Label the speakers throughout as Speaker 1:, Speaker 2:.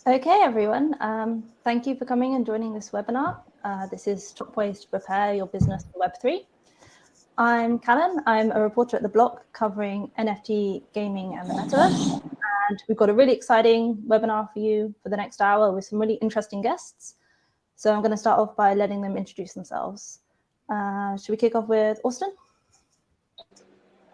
Speaker 1: Okay, everyone. Thank you for coming and joining this webinar. This is Top Ways to Prepare Your Business for Web3. I'm Callan. I'm a reporter at The Block covering NFT, gaming, and the metaverse. And we've got a really exciting webinar for you for the next hour with some really interesting guests. So I'm going to start off by letting them introduce themselves. Should we kick off with Auston?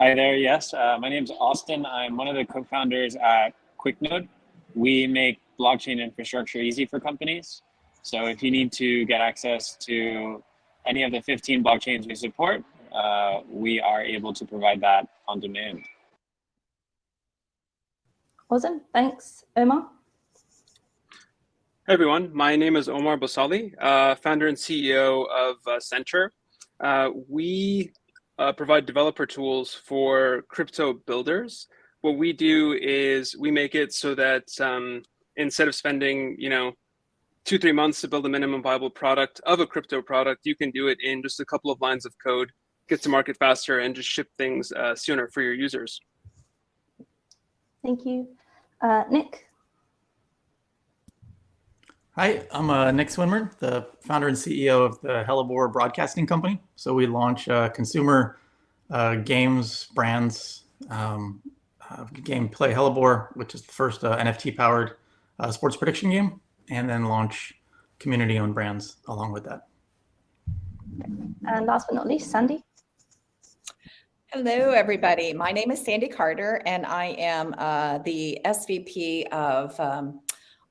Speaker 2: Hi there. Yes, my name is Auston. I'm one of the co-founders at Quicknode. We make blockchain infrastructure easy for companies. So if you need to get access to any of the 15 blockchains we support, we are able to provide that on demand.
Speaker 1: Awesome. Thanks. Omar?
Speaker 3: Hey everyone, my name is Omar Basali, founder and CEO of Center. We provide developer tools for crypto builders. What we do is we make it so that instead of spending, 2-3 months to build a minimum viable product of a crypto product, you can do it in just a couple of lines of code, get to market faster, and just ship things sooner for your users.
Speaker 1: Thank you. Nick?
Speaker 4: Hi, I'm Nick Swinmurn, the founder and CEO of the Hellebore broadcasting company. So we launch consumer games, brands, gameplay Hellebore, which is the first NFT-powered sports prediction game, and then launch community-owned brands along with that.
Speaker 1: And last but not least, Sandy.
Speaker 5: Hello, everybody. My name is Sandy Carter, and I am the SVP of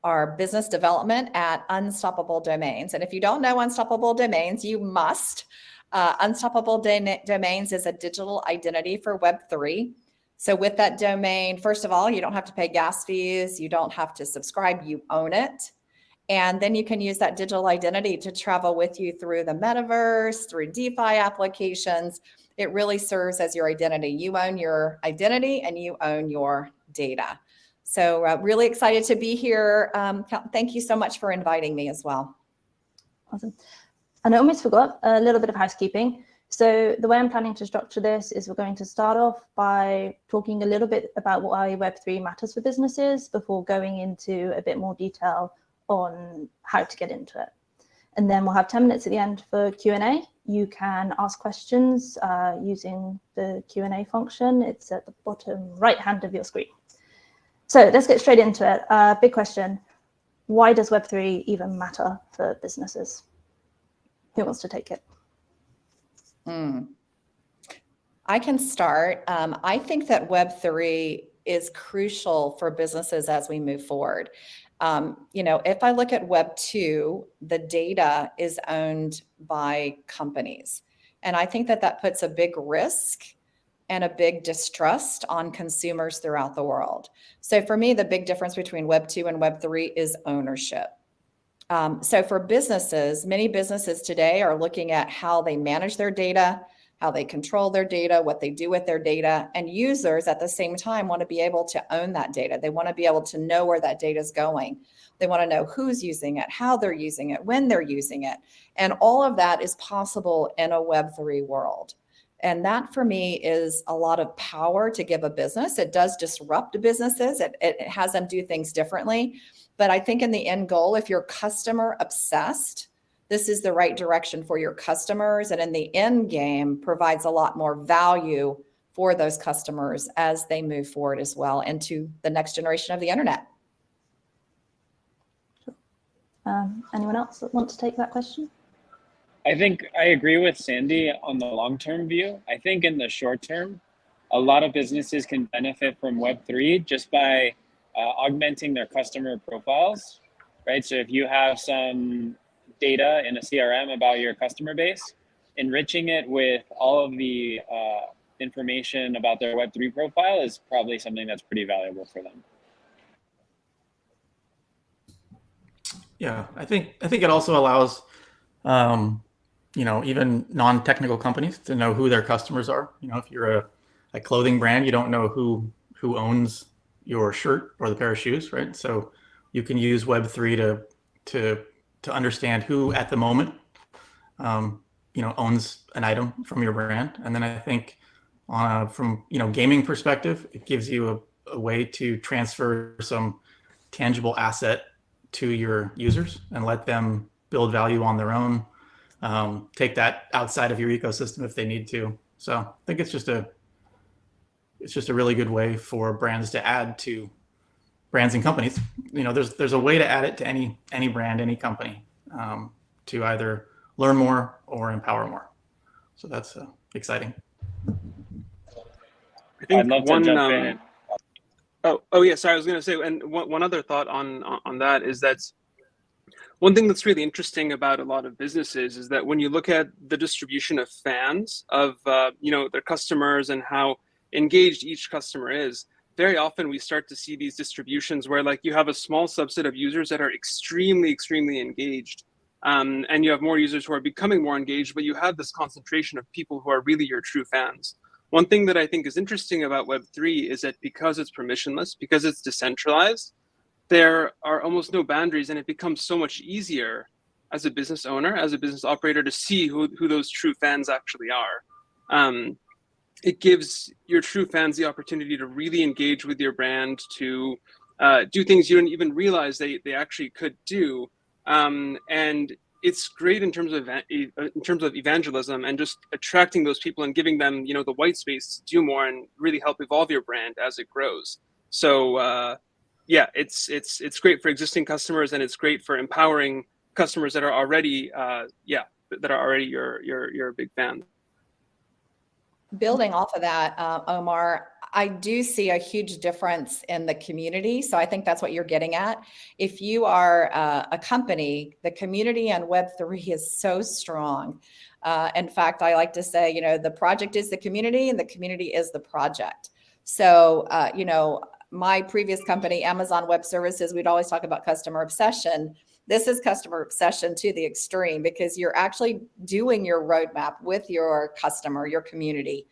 Speaker 5: our business development at Unstoppable Domains. And if you don't know Unstoppable Domains, you must. Unstoppable Domains is a digital identity for Web3. So with that domain, first of all, you don't have to pay gas fees. You don't have to subscribe. You own it. And then you can use that digital identity to travel with you through the metaverse, through DeFi applications. It really serves as your identity. You own your identity and you own your data. So really excited to be here. Thank you so much for inviting me as well.
Speaker 1: Awesome. And I almost forgot a little bit of housekeeping. So the way I'm planning to structure this is we're going to start off by talking a little bit about why Web3 matters for businesses before going into a bit more detail on how to get into it. And then we'll have 10 minutes at the end for Q&A. You can ask questions using the Q&A function. It's at the bottom right hand of your screen. So let's get straight into it. Big question. Why does Web3 even matter for businesses? Who wants to take it?
Speaker 5: I can start. I think that Web3 is crucial for businesses as we move forward. If I look at Web2, the data is owned by companies. And I think that that puts a big risk and a big distrust on consumers throughout the world. So for me, the big difference between Web2 and Web3 is ownership. So for businesses, many businesses today are looking at how they manage their data, how they control their data, what they do with their data, and users at the same time want to be able to own that data. They want to be able to know where that data is going. They want to know who's using it, how they're using it, when they're using it. And all of that is possible in a Web3 world. And that for me is a lot of power to give a business. It does disrupt businesses. It has them do things differently. But I think in the end goal, if you're customer obsessed, this is the right direction for your customers. And in the end game provides a lot more value for those customers as they move forward as well into the next generation of the internet.
Speaker 1: Anyone else that wants to take that question?
Speaker 2: I think I agree with Sandy on the long-term view. I think in the short term, a lot of businesses can benefit from Web3 just by augmenting their customer profiles, right? So if you have some data in a CRM about your customer base, enriching it with all of the information about their Web3 profile is probably something that's pretty valuable for them.
Speaker 4: Yeah, I think it also allows even non-technical companies to know who their customers are. If you're a clothing brand, you don't know who owns your shirt or the pair of shoes, right? So you can use Web3 to understand who at the moment owns an item from your brand. And then I think from gaming perspective, it gives you a way to transfer some tangible asset to your users and let them build value on their own. Take that outside of your ecosystem if they need to. So I think it's just a really good way for brands to add to brands and companies. There's a way to add it to any brand, any company, to either learn more or empower more. So that's exciting.
Speaker 3: I think
Speaker 2: I'd love to jump in.
Speaker 3: Oh yeah, sorry, I was going to say, and one other thought on that is that one thing that's really interesting about a lot of businesses is that when you look at the distribution of fans of their customers and how engaged each customer is, very often we start to see these distributions where like you have a small subset of users that are extremely engaged, and you have more users who are becoming more engaged, but you have this concentration of people who are really your true fans. One thing that I think is interesting about Web3 is that because it's permissionless, because it's decentralized, there are almost no boundaries, and it becomes so much easier as a business owner, as a business operator, to see who those true fans actually are. It gives your true fans the opportunity to really engage with your brand, to do things you didn't even realize they actually could do. And it's great in terms of evangelism and just attracting those people and giving them, the white space to do more and really help evolve your brand as it grows. So yeah, it's great for existing customers, and it's great for empowering customers that are already your big fan.
Speaker 5: Building off of that, Omar, I do see a huge difference in the community. So I think that's what you're getting at. If you are a company, the community on Web3 is so strong. In fact, I like to say, the project is the community and the community is the project. So, my previous company, Amazon Web Services, we'd always talk about customer obsession. This is customer obsession to the extreme, because you're actually doing your roadmap with your customer, your community.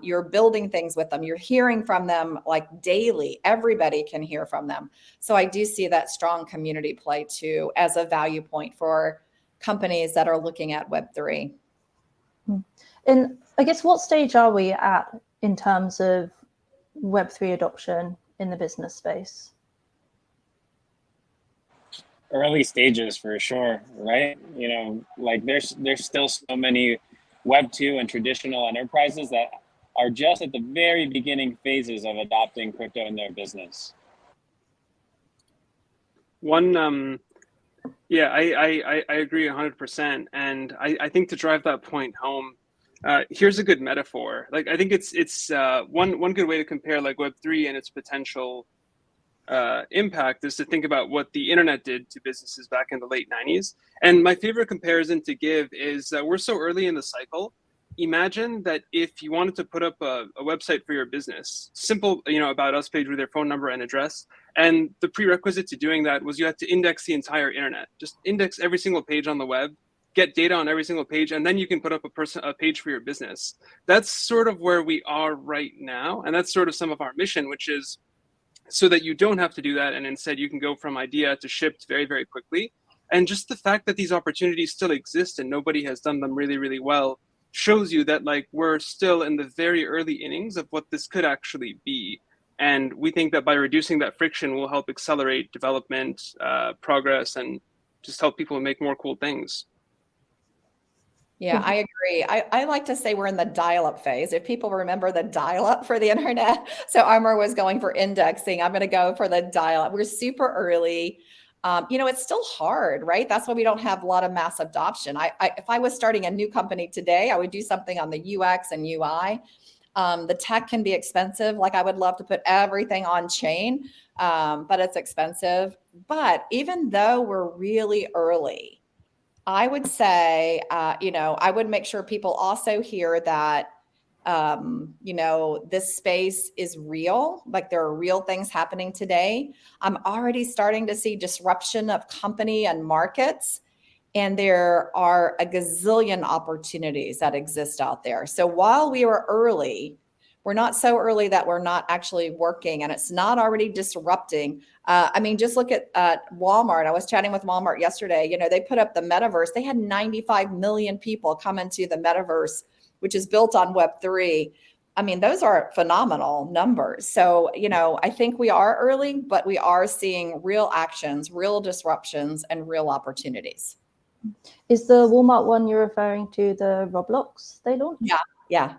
Speaker 5: You're building things with them. You're hearing from them like daily. Everybody can hear from them. So I do see that strong community play too as a value point for companies that are looking at Web3.
Speaker 1: And I guess what stage are we at in terms of Web3 adoption in the business space?
Speaker 2: Early stages for sure, right? Like there's still so many Web 2 and traditional enterprises that are just at the very beginning phases of adopting crypto in their business.
Speaker 3: Yeah, I agree 100%. And I think to drive that point home, here's a good metaphor. Like, I think it's one good way to compare like Web3 and its potential impact is to think about what the internet did to businesses back in the late 90s. And my favorite comparison to give is that we're so early in the cycle. Imagine that if you wanted to put up a website for your business, simple, about us page with your phone number and address. And the prerequisite to doing that was you had to index the entire internet, just index every single page on the web, get data on every single page, and then you can put up a page for your business. That's sort of where we are right now. And that's sort of some of our mission, which is so that you don't have to do that. And instead you can go from idea to shipped very, very quickly. And just the fact that these opportunities still exist and nobody has done them really, really well shows you that like we're still in the very early innings of what this could actually be. And we think that by reducing that friction will help accelerate development, progress, and just help people make more cool things.
Speaker 5: Yeah, I agree. I like to say we're in the dial-up phase. If people remember the dial-up for the internet, so Omar was going for indexing. I'm going to go for the dial-up. We're super early. It's still hard, right? That's why we don't have a lot of mass adoption. If I was starting a new company today, I would do something on the UX and UI. The tech can be expensive. Like I would love to put everything on chain, but it's expensive. But even though we're really early, I would say, I would make sure people also hear that, this space is real. Like there are real things happening today. I'm already starting to see disruption of company and markets, and there are a gazillion opportunities that exist out there. So while we were early, we're not so early that we're not actually working and it's not already disrupting. Just look at Walmart. I was chatting with Walmart yesterday. They put up the metaverse. They had 95 million people come into the metaverse, which is built on Web3. I mean, those are phenomenal numbers. So, you know, I think we are early, but we are seeing real actions, real disruptions, and real opportunities.
Speaker 1: Is the Walmart one you're referring to the Roblox they launched?
Speaker 5: Yeah.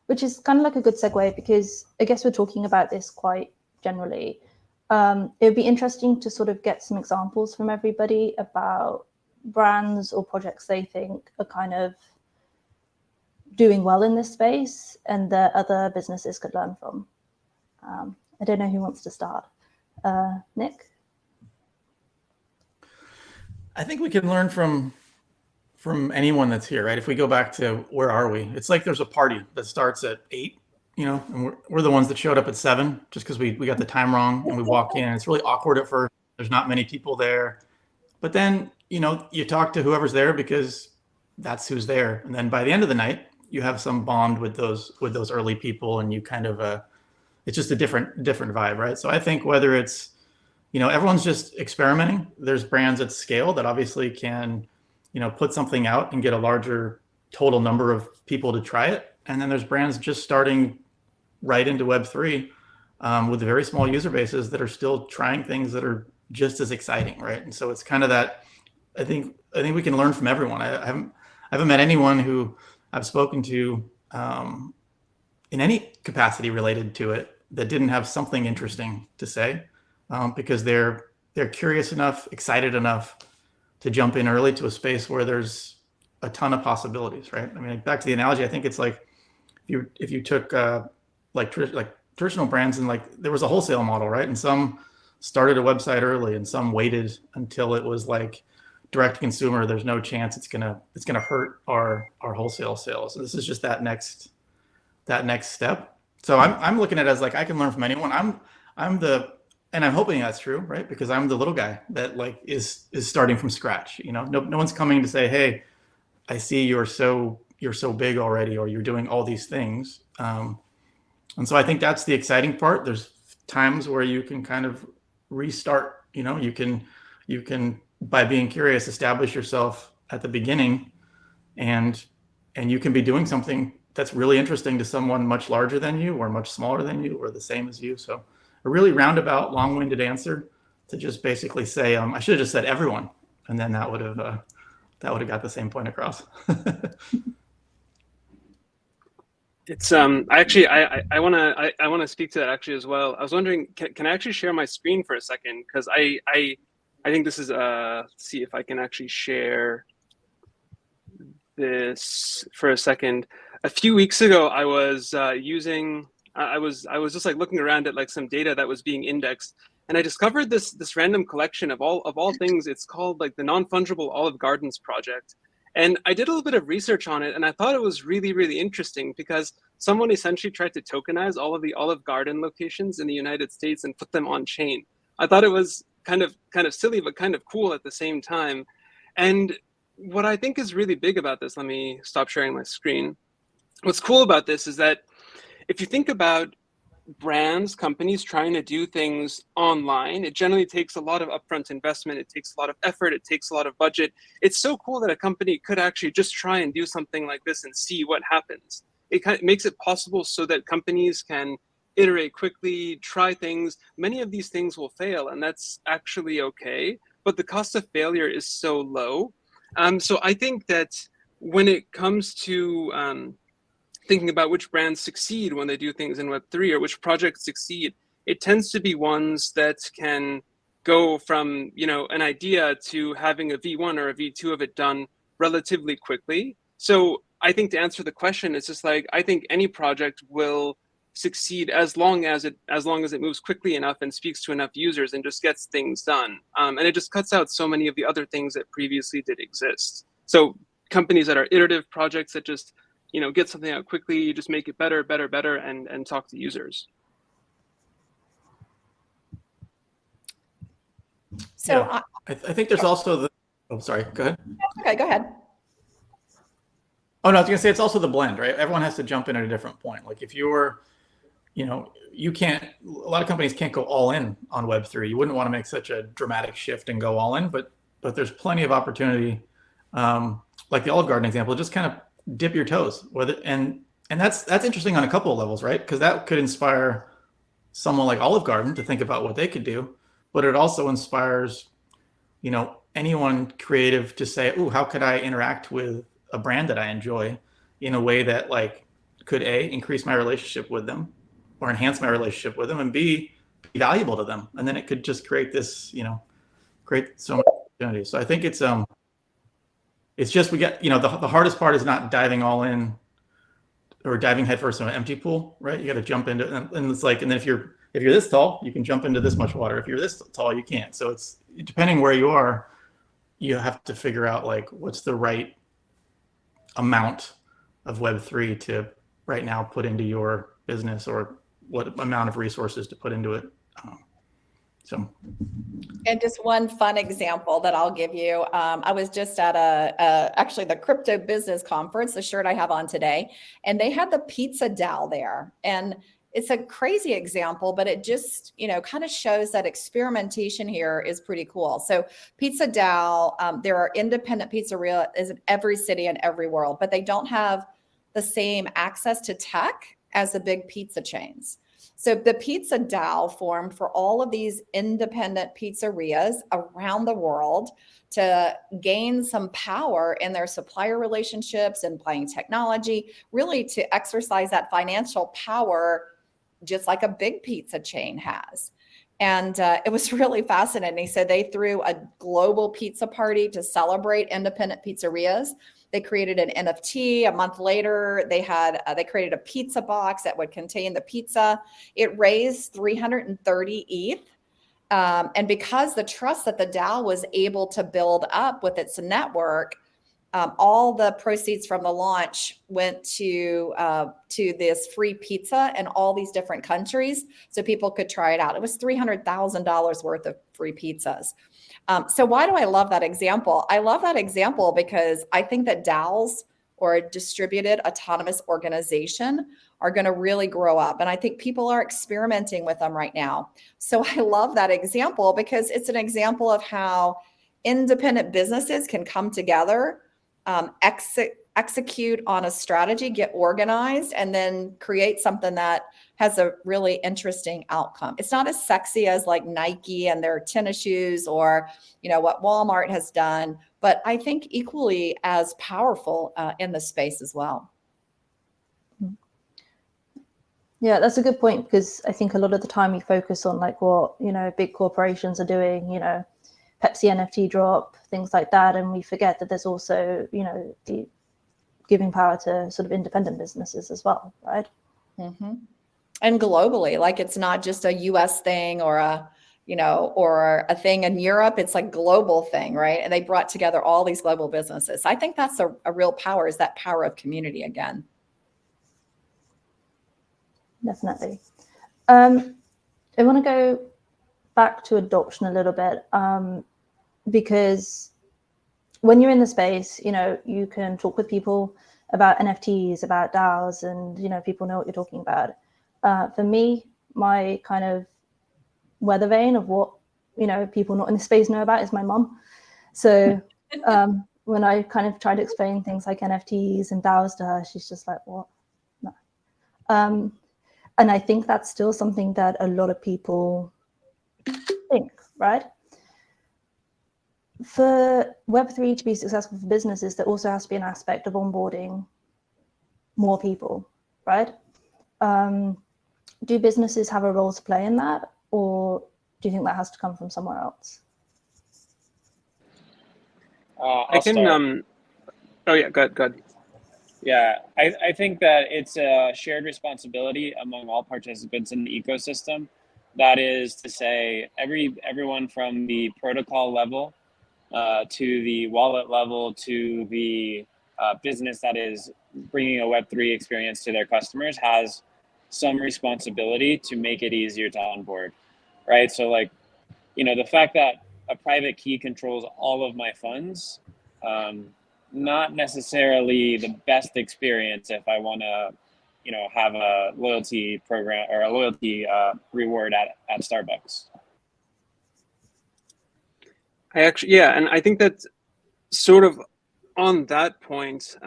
Speaker 1: Which is kind of like a good segue, because I guess we're talking about this quite generally. It would be interesting to sort of get some examples from everybody about brands or projects they think are kind of doing well in this space and that other businesses could learn from. I don't know who wants to start. Nick?
Speaker 4: I think we can learn from anyone that's here, right? If we go back to where are we? It's like there's a party that starts at 8, you know, and we're the ones that showed up at 7 just because we got the time wrong, and we walk in and it's really awkward at first. There's not many people there. But then, you know, you talk to whoever's there because that's who's there. And then by the end of the night, you have some bond with those early people, and you kind of it's just a different vibe, right? So I think whether it's, you know, everyone's just experimenting. There's brands at scale that obviously can, you know, put something out and get a larger total number of people to try it. And then there's brands just starting right into Web3 with very small user bases that are still trying things that are just as exciting, right? And so it's kind of that. I think we can learn from everyone. I haven't met anyone who I've spoken to in any capacity related to it that didn't have something interesting to say, because they're curious enough, excited enough to jump in early to a space where there's a ton of possibilities, right? I mean, back to the analogy, I think it's like if you took like traditional brands, and like there was a wholesale model, right? And some started a website early, and some waited until it was like direct to consumer. There's no chance it's gonna hurt our wholesale sales. So this is just that next step. So I'm looking at it as like I can learn from anyone. And I'm hoping that's true, right? Because I'm the little guy that like is starting from scratch. You know, no one's coming to say, hey, I see you're so big already, or you're doing all these things. And so I think that's the exciting part. There's times where you can kind of restart. You know, you can by being curious establish yourself at the beginning, and you can be doing something that's really interesting to someone much larger than you, or much smaller than you, or the same as you. So a really roundabout, long-winded answer to just basically say, I should have just said everyone, and then that would have got the same point across.
Speaker 3: It's actually I want to speak to that actually as well. I was wondering, can I actually share my screen for a second? Because I think this is see if I can actually share this for a second. A few weeks ago, I was I was just like looking around at like some data that was being indexed, and I discovered this random collection of all things. It's called like the Non-Fungible Olive Gardens Project. And I did a little bit of research on it, and I thought it was really, really interesting because someone essentially tried to tokenize all of the Olive Garden locations in the United States and put them on chain. I thought it was kind of silly, but kind of cool at the same time. And what I think is really big about this, let me stop sharing my screen. What's cool about this is that if you think about brands, companies trying to do things online, it generally takes a lot of upfront investment. It takes a lot of effort. It takes a lot of budget. It's so cool that a company could actually just try and do something like this and see what happens. It kind of makes it possible so that companies can iterate quickly, try things. Many of these things will fail, and that's actually okay. But the cost of failure is so low. So I think that when it comes to thinking about which brands succeed when they do things in Web3, or which projects succeed, it tends to be ones that can go from, you know, an idea to having a V1 or a V2 of it done relatively quickly. So I think to answer the question, it's just like, I think any project will succeed as long as it moves quickly enough and speaks to enough users and just gets things done. And it just cuts out so many of the other things that previously did exist. So companies that are iterative projects that just, you know, get something out quickly, you just make it better, and talk to users.
Speaker 5: So
Speaker 4: yeah. I think there's also the, oh, sorry, go ahead.
Speaker 5: Okay, go ahead.
Speaker 4: Oh, no, I was gonna say it's also the blend, right? Everyone has to jump in at a different point. Like if you're, you know, you can't, a lot of companies can't go all in on Web3. You wouldn't want to make such a dramatic shift and go all in, but there's plenty of opportunity. Like the Olive Garden example, just kind of dip your toes with it. And And that's interesting on a couple of levels, right? Because that could inspire someone like Olive Garden to think about what they could do, but it also inspires, anyone creative to say, "Oh, how could I interact with a brand that I enjoy in a way that could A, increase my relationship with them or enhance my relationship with them, and B, be valuable to them." And then it could just create this, create so many opportunities. So I think it's just, we get, the hardest part is not diving all in or diving headfirst in an empty pool, right? You got to jump into it, and it's and then if you're this tall, you can jump into this much water. If you're this tall, you can't. So it's depending where you are, you have to figure out what's the right amount of Web3 to right now put into your business, or what amount of resources to put into it.
Speaker 5: And just one fun example that I'll give you. I was just at actually the crypto business conference, the shirt I have on today, and they had the pizza dowel there. And it's a crazy example, but it just, kind of shows that experimentation here is pretty cool. So pizza dowel, there are independent pizzerias in every city and every world, but they don't have the same access to tech as the big pizza chains. So the pizza dowel formed for all of these independent pizzerias around the world to gain some power in their supplier relationships and applying technology, really to exercise that financial power, just like a big pizza chain has. And it was really fascinating. So they threw a global pizza party to celebrate independent pizzerias. They created an NFT. A month later, they created a pizza box that would contain the pizza. It raised 330 ETH. And because the trust that the DAO was able to build up with its network, all the proceeds from the launch went to this free pizza in all these different countries, so people could try it out. It was $300,000 worth of free pizzas. So why do I love that example? I love that example because I think that DAOs, or a distributed autonomous organization, are going to really grow up. And I think people are experimenting with them right now. So I love that example because it's an example of how independent businesses can come together, execute on a strategy, get organized, and then create something that has a really interesting outcome. It's not as sexy as Nike and their tennis shoes, or what Walmart has done, but I think equally as powerful in the space as well.
Speaker 1: Yeah, that's a good point, because I think a lot of the time we focus on what big corporations are doing, Pepsi NFT drop, things like that, and we forget that there's also the giving power to sort of independent businesses as well, right?
Speaker 5: Mm-hmm. And globally, it's not just a US thing or a thing in Europe. It's a global thing, right? And they brought together all these global businesses. I think that's a real power, is that power of community again.
Speaker 1: Definitely. I want to go back to adoption a little bit, because when you're in the space, you can talk with people about NFTs, about DAOs, and people know what you're talking about. For me, my kind of weather vane of what people not in the space know about is my mum. So when I kind of try to explain things like NFTs and DAOs to her, she's just like, "What?" No. And I think that's still something that a lot of people think, right? For Web3 to be successful for businesses, there also has to be an aspect of onboarding more people, right? Do businesses have a role to play in that, or do you think that has to come from somewhere else?
Speaker 3: I can. Oh yeah, go ahead.
Speaker 2: Yeah, I think that it's a shared responsibility among all participants in the ecosystem. That is to say, everyone from the protocol level to the wallet level to the business that is bringing a Web3 experience to their customers has some responsibility to make it easier to onboard, right? So the fact that a private key controls all of my funds, not necessarily the best experience if I want to, have a loyalty program or a loyalty reward at Starbucks.
Speaker 3: And I think that sort of on that point,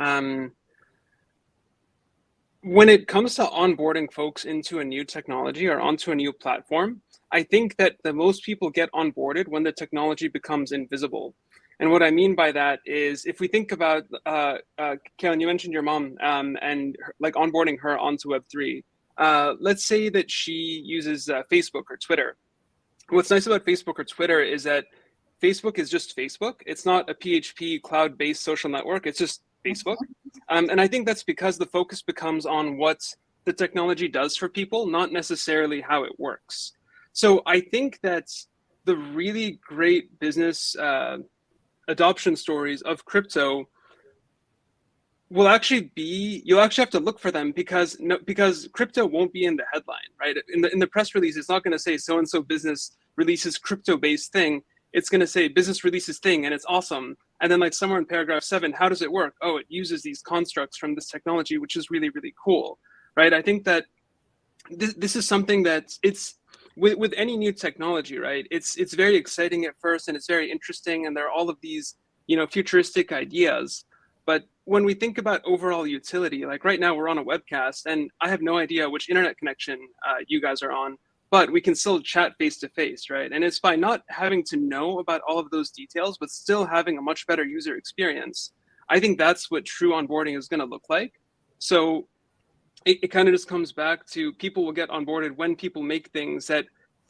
Speaker 3: when it comes to onboarding folks into a new technology or onto a new platform, I think that the most people get onboarded when the technology becomes invisible. And what I mean by that is, if we think about, Callan, you mentioned your mom and like onboarding her onto Web3. Let's say that she uses Facebook or Twitter. What's nice about Facebook or Twitter is that Facebook is just Facebook. It's not a PHP cloud-based social network. It's just Facebook. And I think that's because the focus becomes on what the technology does for people, not necessarily how it works. So I think that the really great business adoption stories of crypto will actually be, you'll actually have to look for them because crypto won't be in the headline, right? In the press release, it's not going to say so-and-so business releases crypto-based thing. It's going to say business releases thing and it's awesome. And then like somewhere in paragraph 7, how does it work? Oh, it uses these constructs from this technology, which is really, really cool, right? I think that this is something that it's with any new technology, right? It's very exciting at first and it's very interesting. And there are all of these, futuristic ideas. But when we think about overall utility, like right now we're on a webcast and I have no idea which internet connection you guys are on, but we can still chat face to face, right? And it's by not having to know about all of those details, but still having a much better user experience. I think that's what true onboarding is going to look like. So it kind of just comes back to people will get onboarded when people make things that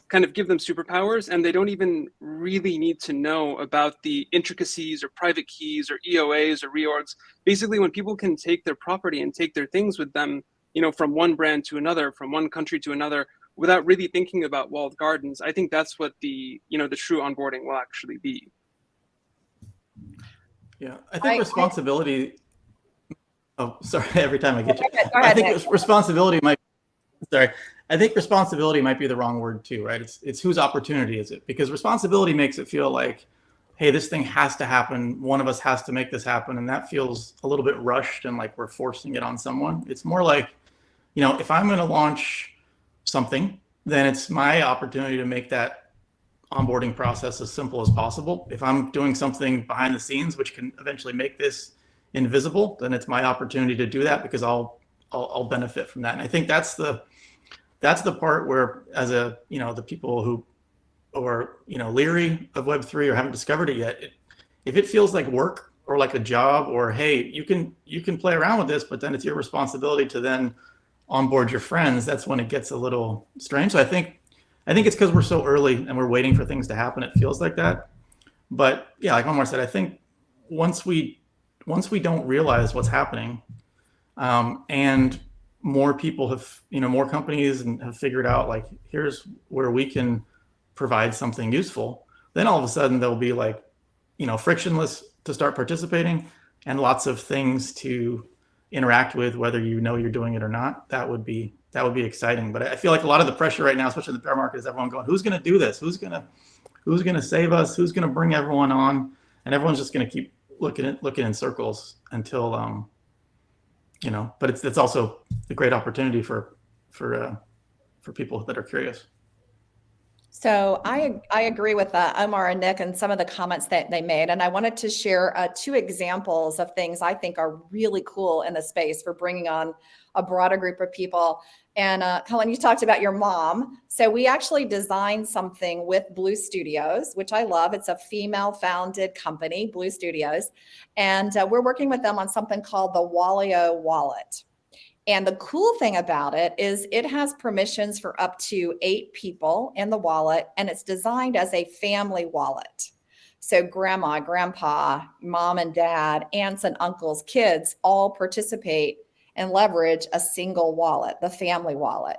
Speaker 3: kind of give them superpowers and they don't even really need to know about the intricacies or private keys or EOAs or reorgs. Basically, when people can take their property and take their things with them, from one brand to another, from one country to another, without really thinking about walled gardens, I think that's what the true onboarding will actually be.
Speaker 4: Yeah, I think responsibility. Oh, sorry. Every time I get you,
Speaker 5: Go ahead,
Speaker 4: I think
Speaker 5: Nick.
Speaker 4: responsibility might. Sorry, I think responsibility might be the wrong word too, right? It's whose opportunity is it? Because responsibility makes it feel like, hey, this thing has to happen. One of us has to make this happen, and that feels a little bit rushed and like we're forcing it on someone. It's more like, if I'm going to launch something, then it's my opportunity to make that onboarding process as simple as possible. If I'm doing something behind the scenes, which can eventually make this invisible, then it's my opportunity to do that because I'll benefit from that. And I think that's the part where, as the people who are leery of Web3 or haven't discovered it yet, if it feels like work or like a job, or hey, you can play around with this, but then it's your responsibility to then onboard your friends, that's when it gets a little strange. So I think it's because we're so early and we're waiting for things to happen, it feels like that. But yeah, like Omar said, I think once we don't realize what's happening, and more people have, more companies have figured out like, here's where we can provide something useful, then all of a sudden there'll be like, frictionless to start participating and lots of things to interact with, whether you're doing it or not. That would be exciting. But I feel like a lot of the pressure right now, especially in the bear market, is everyone going, who's going to do this? Who's going to save us? Who's going to bring everyone on? And everyone's just going to keep looking in circles until, but it's also a great opportunity for people that are curious.
Speaker 5: So I agree with Omar and Nick and some of the comments that they made. And I wanted to share 2 examples of things I think are really cool in the space for bringing on a broader group of people. And Helen, you talked about your mom. So we actually designed something with Blue Studios, which I love. It's a female-founded company, Blue Studios. And we're working with them on something called the Wallio Wallet. And the cool thing about it is it has permissions for up to 8 people in the wallet, and it's designed as a family wallet. So grandma, grandpa, mom and dad, aunts and uncles, kids all participate and leverage a single wallet, the family wallet.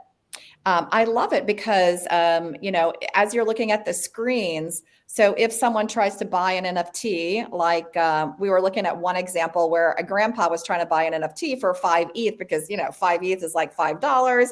Speaker 5: I love it because, as you're looking at the screens, so if someone tries to buy an NFT, like we were looking at one example where a grandpa was trying to buy an NFT for 5 ETH because, 5 ETH is like $5.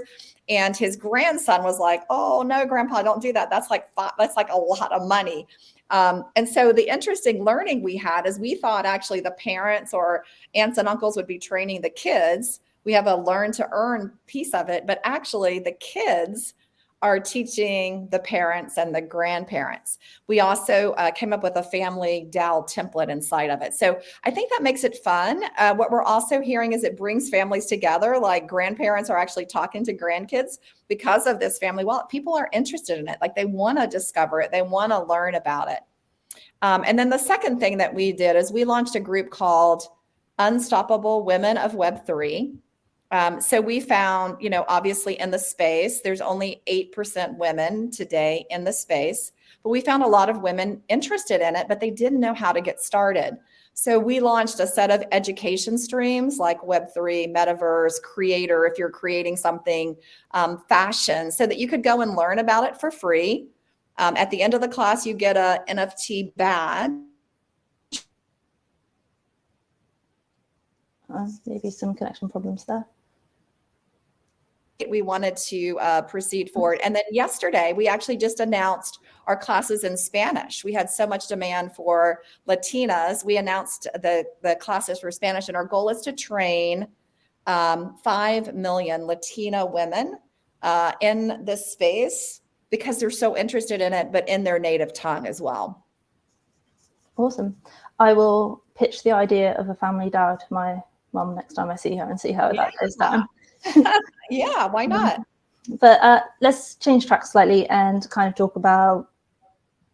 Speaker 5: And his grandson was like, oh, no, grandpa, don't do that. That's like a lot of money. And so the interesting learning we had is we thought actually the parents or aunts and uncles would be training the kids. We have a learn to earn piece of it, but actually the kids are teaching the parents and the grandparents. We also came up with a family DAO template inside of it. So I think that makes it fun. What we're also hearing is it brings families together, like grandparents are actually talking to grandkids because of this family wallet. People are interested in it. Like they want to discover it. They want to learn about it. And then the second thing that we did is we launched a group called Unstoppable Women of Web3. So we found, obviously in the space, there's only 8% women today in the space, but we found a lot of women interested in it, but they didn't know how to get started. So we launched a set of education streams like Web3, Metaverse, Creator, if you're creating something, fashion, so that you could go and learn about it for free. At the end of the class, you get a NFT badge.
Speaker 1: Maybe some connection problems there.
Speaker 5: We wanted to proceed forward. And then yesterday, we actually just announced our classes in Spanish. We had so much demand for Latinas. We announced the classes for Spanish, and our goal is to train 5 million Latina women in this space because they're so interested in it, but in their native tongue as well.
Speaker 1: Awesome. I will pitch the idea of a family DAO to my mom next time I see her and see how that goes down.
Speaker 5: Yeah, why not?
Speaker 1: But let's change track slightly and kind of talk about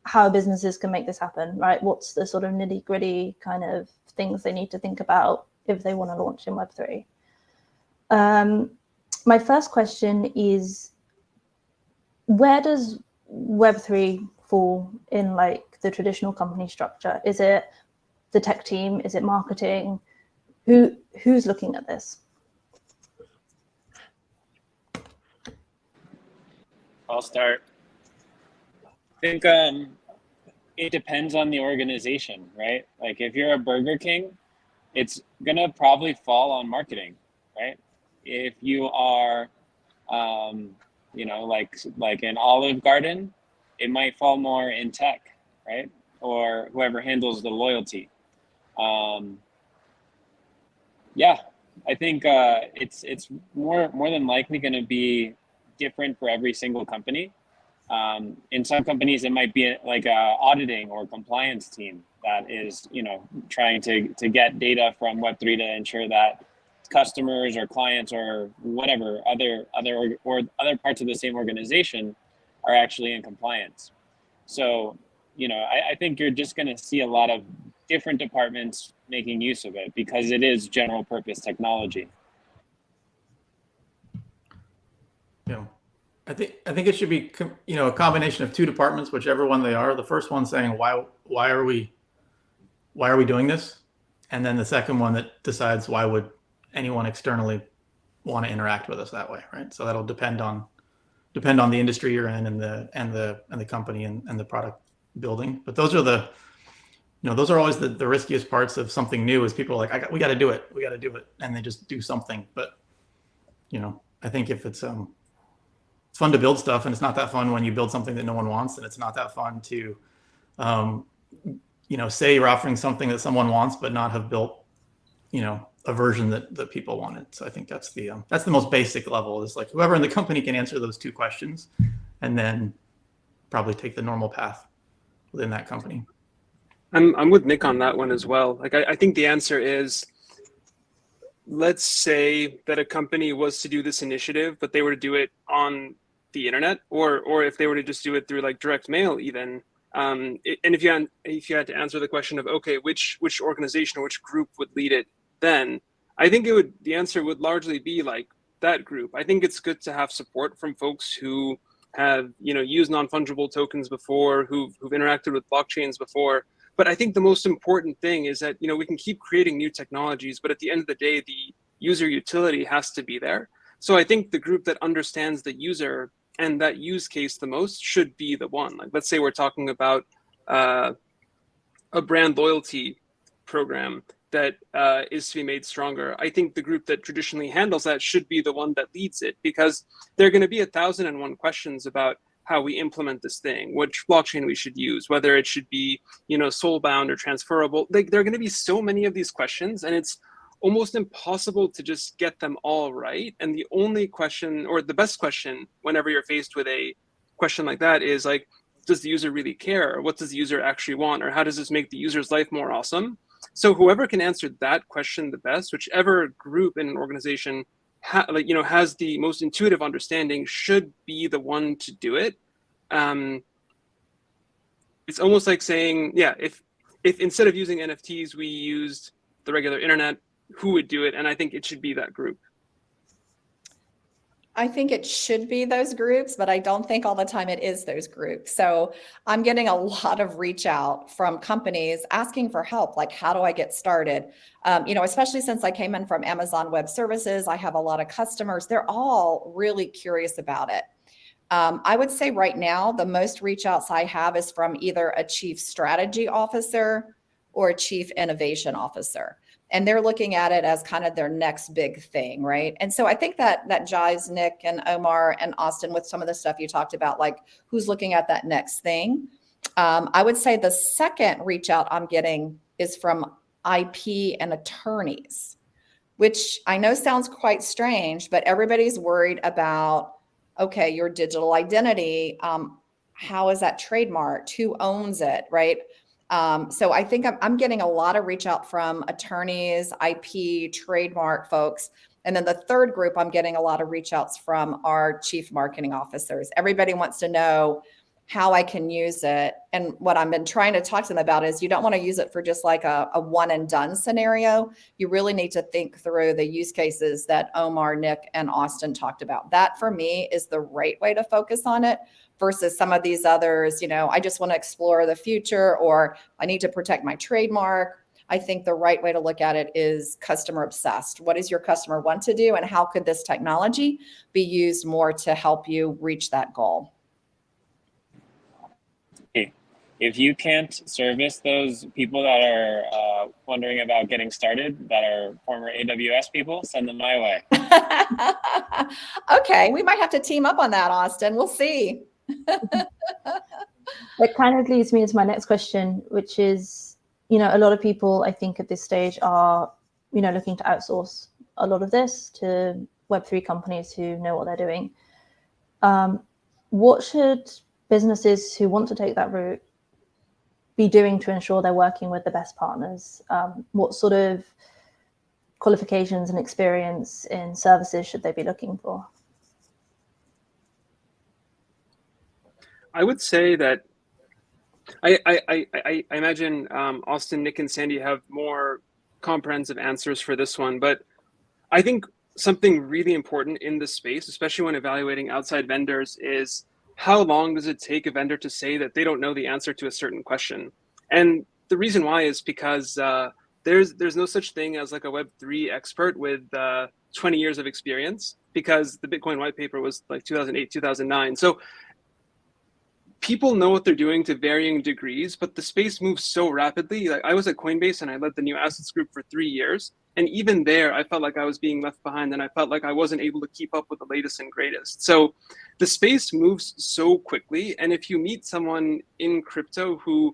Speaker 1: how businesses can make this happen, right? What's the sort of nitty gritty kind of things they need to think about if they want to launch in Web3? My first question is, where does Web3 fall in like the traditional company structure? Is it the tech team? Is it marketing? Who's looking at this?
Speaker 2: I'll start. I think it depends on the organization, right? Like if you're a Burger King, it's gonna probably fall on marketing, right? If you are, like an Olive Garden, it might fall more in tech, right? Or whoever handles the loyalty. Yeah, I think it's more than likely going to be different for every single company. In some companies, it might be like a auditing or compliance team that is, trying to get data from Web3 to ensure that customers or clients or whatever other parts of the same organization are actually in compliance. So, I think you're just going to see a lot of different departments making use of it because it is general purpose technology.
Speaker 4: I think it should be, a combination of two departments, whichever one they are. The first one saying, why are we doing this? And then the second one that decides why would anyone externally want to interact with us that way, right? So that'll depend on the industry you're in and the company and the product building. But those are those are always the riskiest parts of something new is people are like, we got to do it. And they just do something. But, I think if it's fun to build stuff and it's not that fun when you build something that no one wants. And it's not that fun to, say you're offering something that someone wants, but not have built, a version that people wanted. So I think that's the most basic level is like whoever in the company can answer those two questions and then probably take the normal path within that company.
Speaker 3: I'm with Nick on that one as well. Like, I think the answer is, let's say that a company was to do this initiative, but they were to do it on the internet, or if they were to just do it through like direct mail even. And if you had to answer the question of, okay, which organization or which group would lead it, then I think the answer would largely be like that group. I think it's good to have support from folks who have, used non-fungible tokens before, who've interacted with blockchains before. But I think the most important thing is that, we can keep creating new technologies, but at the end of the day, the user utility has to be there. So I think the group that understands the user and that use case the most should be the one. Like, let's say we're talking about a brand loyalty program that is to be made stronger. I think the group that traditionally handles that should be the one that leads it, because there are going to be 1,001 questions about how we implement this thing, which blockchain we should use, whether it should be, soul bound or transferable. Like, there are going to be so many of these questions, and it's almost impossible to just get them all right. And the only question, or the best question, whenever you're faced with a question like that is like, does the user really care? Or what does the user actually want? Or how does this make the user's life more awesome? So whoever can answer that question the best, whichever group in an organization has the most intuitive understanding, should be the one to do it. It's almost like saying, yeah, if instead of using NFTs, we used the regular internet, who would do it? And I think it should be that group.
Speaker 5: I think it should be those groups, but I don't think all the time it is those groups. So I'm getting a lot of reach out from companies asking for help, like, how do I get started? Especially since I came in from Amazon Web Services, I have a lot of customers. They're all really curious about it. I would say right now, the most reach outs I have is from either a chief strategy officer or a chief innovation officer. And they're looking at it as kind of their next big thing, right? And so I think that jives Nick and Omar and Auston with some of the stuff you talked about, like who's looking at that next thing. I would say the second reach out I'm getting is from IP and attorneys, which I know sounds quite strange, but everybody's worried about, okay, your digital identity, how is that trademarked? Who owns it, right? So I think I'm getting a lot of reach out from attorneys, IP, trademark folks. And then the third group I'm getting a lot of reach outs from are chief marketing officers. Everybody wants to know how I can use it. And what I've been trying to talk to them about is you don't want to use it for just like a one and done scenario. You really need to think through the use cases that Omar, Nick, and Auston talked about. That for me is the right way to focus on it versus some of these others. I just want to explore the future, or I need to protect my trademark. I think the right way to look at it is customer obsessed. What does your customer want to do? And how could this technology be used more to help you reach that goal?
Speaker 2: If you can't service those people that are wondering about getting started, that are former AWS people, send them my way.
Speaker 5: Okay, we might have to team up on that, Auston. We'll see.
Speaker 1: It kind of leads me into my next question, which is, a lot of people, I think at this stage are, looking to outsource a lot of this to Web3 companies who know what they're doing. What should businesses who want to take that route be doing to ensure they're working with the best partners? What sort of qualifications and experience in services should they be looking for?
Speaker 3: I would say that I imagine Auston, Nick, and Sandy have more comprehensive answers for this one, but I think something really important in this space, especially when evaluating outside vendors, is how long does it take a vendor to say that they don't know the answer to a certain question? And the reason why is because there's no such thing as like a Web3 expert with 20 years of experience, because the Bitcoin white paper was like 2008, 2009. So people know what they're doing to varying degrees, but the space moves so rapidly. Like I was at Coinbase and I led the new assets group for 3 years. And even there, I felt like I was being left behind, and I felt like I wasn't able to keep up with the latest and greatest. So the space moves so quickly. And if you meet someone in crypto who,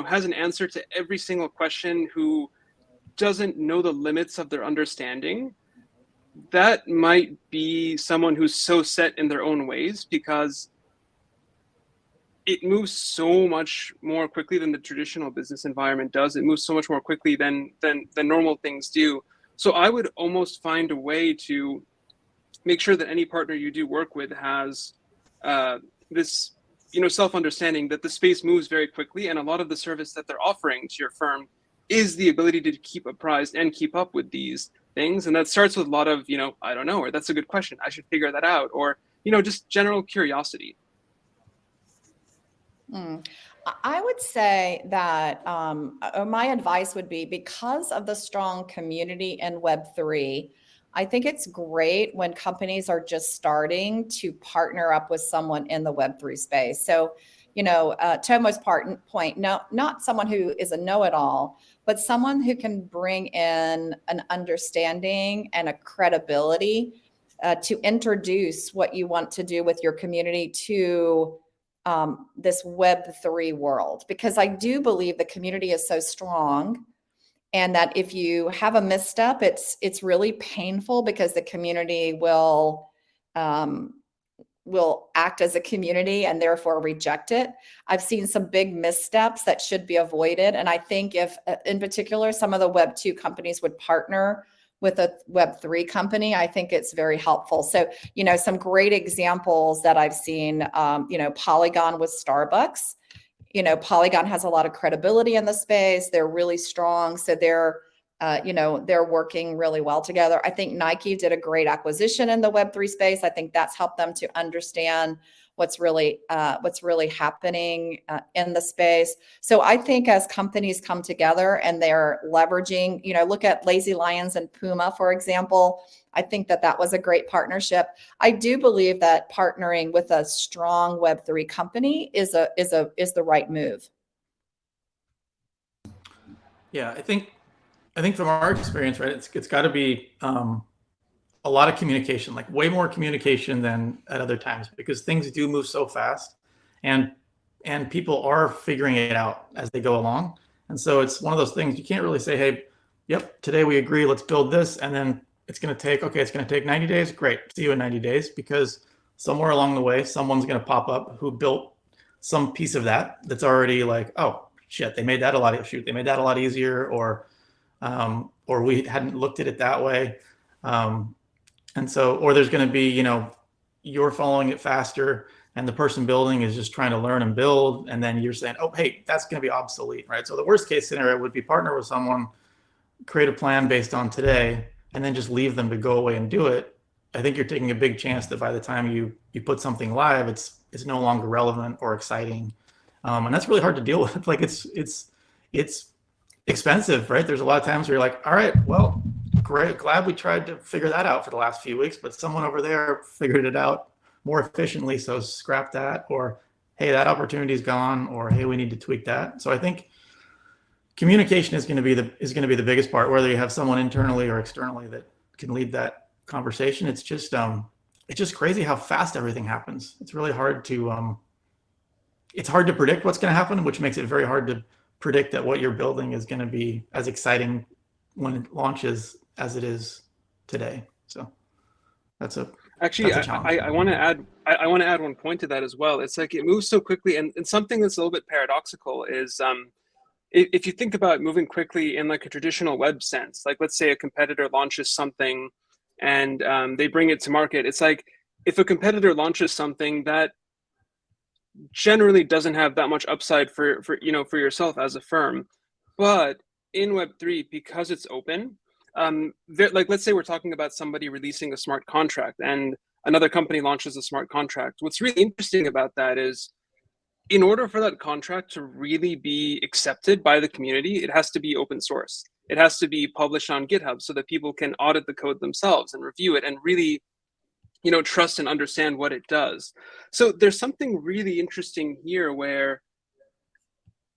Speaker 3: has an answer to every single question, who doesn't know the limits of their understanding, that might be someone who's so set in their own ways, because it moves so much more quickly than the traditional business environment does. It moves so much more quickly than normal things do. So I would almost find a way to make sure that any partner you do work with has this, self-understanding that the space moves very quickly, and a lot of the service that they're offering to your firm is the ability to keep apprised and keep up with these things. And that starts with a lot of, I don't know, or that's a good question, I should figure that out, or, just general curiosity.
Speaker 5: I would say that my advice would be, because of the strong community in Web3, I think it's great when companies are just starting to partner up with someone in the Web3 space. So, to Omar's point, not someone who is a know-it-all, but someone who can bring in an understanding and a credibility to introduce what you want to do with your community to this Web3 world, because I do believe the community is so strong and that if you have a misstep, it's really painful because the community will act as a community and therefore reject it. I've seen some big missteps that should be avoided. And I think if, in particular, some of the Web 2 companies would partner with a Web 3 company, I think it's very helpful. So, some great examples that I've seen, Polygon with Starbucks. Polygon has a lot of credibility in the space. They're really strong. So they're working really well together. I think Nike did a great acquisition in the Web3 space. I think that's helped them to understand what's really happening in the space. So I think as companies come together and they're leveraging, look at Lazy Lions and Puma, for example. I think that was a great partnership. I do believe that partnering with a strong Web3 company is the right move.
Speaker 4: Yeah, I think from our experience, right, it's got to be a lot of communication, like way more communication than at other times, because things do move so fast, and people are figuring it out as they go along. And so it's one of those things you can't really say, hey, yep, today we agree, let's build this, and then it's going to take 90 days. Great, see you in 90 days, because somewhere along the way, someone's going to pop up who built some piece of that's already like, oh shit, they made that a lot easier, or we hadn't looked at it that way. And so, or there's going to be, you're following it faster and the person building is just trying to learn and build. And then you're saying, oh, hey, that's going to be obsolete, right? So the worst case scenario would be partner with someone, create a plan based on today, and then just leave them to go away and do it. I think you're taking a big chance that by the time you put something live, it's no longer relevant or exciting. And that's really hard to deal with. Like it's expensive, right? There's a lot of times where you're like, all right, well, great, glad we tried to figure that out for the last few weeks, but someone over there figured it out more efficiently, so scrap that, or hey, that opportunity's gone, or hey, we need to tweak that. So I think communication is going to be the biggest part, whether you have someone internally or externally that can lead that conversation. It's just crazy how fast everything happens. It's really hard to predict what's going to happen, which makes it very hard to predict that what you're building is going to be as exciting when it launches as it is today. So that's a challenge.
Speaker 3: I want to add one point to that as well. It's like it moves so quickly, and something that's a little bit paradoxical is if you think about moving quickly in like a traditional web sense, like let's say a competitor launches something and they bring it to market. It's like if a competitor launches something that generally doesn't have that much upside for yourself as a firm, but in Web3, because it's open, like let's say we're talking about somebody releasing a smart contract and another company launches a smart contract. What's really interesting about that is, in order for that contract to really be accepted by the community, it has to be open source. It has to be published on GitHub so that people can audit the code themselves and review it and really, trust and understand what it does. So there's something really interesting here where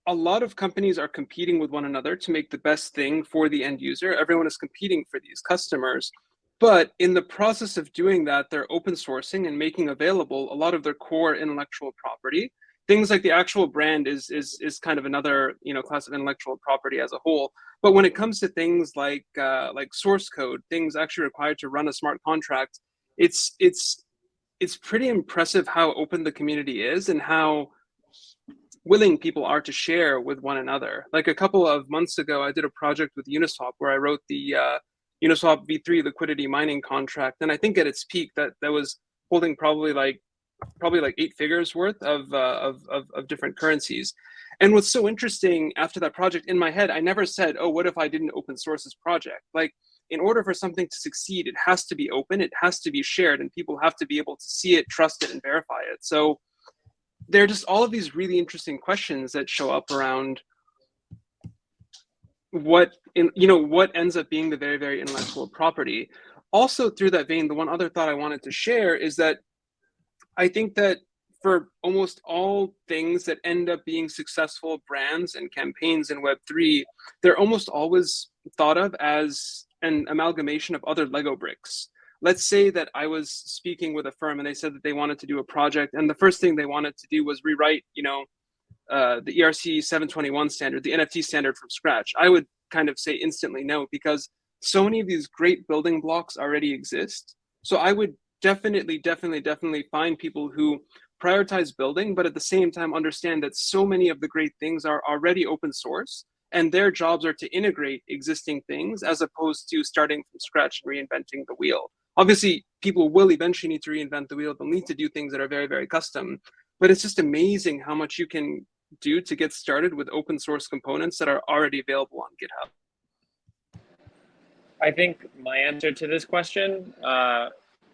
Speaker 3: a lot of companies are competing with one another to make the best thing for the end user. Everyone is competing for these customers. But in the process of doing that, they're open sourcing and making available a lot of their core intellectual property. Things like the actual brand is kind of another class of intellectual property as a whole. But when it comes to things like source code, things actually required to run a smart contract, it's pretty impressive how open the community is and how willing people are to share with one another. Like a couple of months ago, I did a project with Uniswap where I wrote the Uniswap V3 liquidity mining contract, and I think at its peak that was holding probably like 8 figures worth of different currencies. And what's so interesting after that project, in my head, I never said, oh, what if I didn't open source this project? Like, in order for something to succeed, it has to be open, it has to be shared, and people have to be able to see it, trust it, and verify it. So there are just all of these really interesting questions that show up around what ends up being the very, very intellectual property. Also, through that vein, the one other thought I wanted to share is that I think that for almost all things that end up being successful brands and campaigns in Web3, they're almost always thought of as an amalgamation of other Lego bricks. Let's say that I was speaking with a firm and they said that they wanted to do a project, and the first thing they wanted to do was rewrite, the ERC 721 standard, the NFT standard from scratch. I would kind of say instantly no, because so many of these great building blocks already exist. So I would definitely find people who prioritize building, but at the same time understand that so many of the great things are already open source, and their jobs are to integrate existing things as opposed to starting from scratch and reinventing the wheel. Obviously, people will eventually need to reinvent the wheel. They'll need to do things that are very, very custom, but it's just amazing how much you can do to get started with open source components that are already available on GitHub.
Speaker 2: I think my answer to this question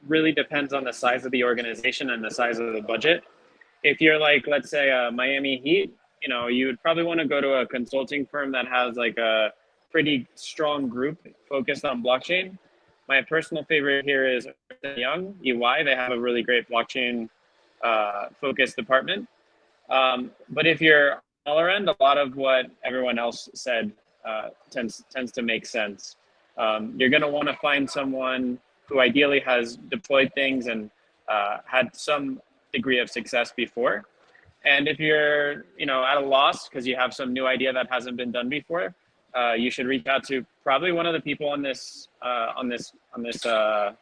Speaker 2: really depends on the size of the organization and the size of the budget. If you're like, let's say Miami Heat, you know, you would probably want to go to a consulting firm that has like a pretty strong group focused on blockchain. My personal favorite here is Young, EY. They have a really great blockchain focused department. But if you're smaller end, a lot of what everyone else said tends to make sense. You're going to want to find someone who ideally has deployed things and had some degree of success before. And if you're, you know, at a loss because you have some new idea that hasn't been done before, you should reach out to probably one of the people on this webinar.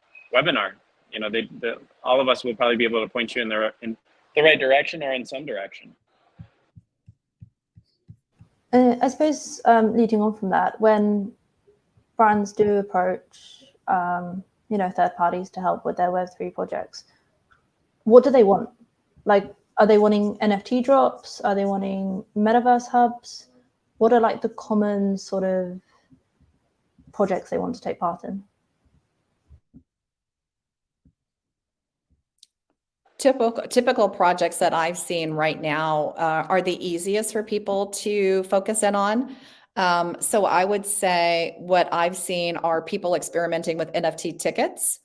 Speaker 2: You know, all of us will probably be able to point you in the right direction or in some direction.
Speaker 1: I suppose leading on from that, when brands do approach, you know, third parties to help with their Web3 projects, what do they want? Like, are they wanting NFT drops? Are they wanting metaverse hubs? What are like the common sort of projects they want to take part in?
Speaker 5: Typical projects that I've seen right now are the easiest for people to focus in on. So I would say what I've seen are people experimenting with NFT tickets.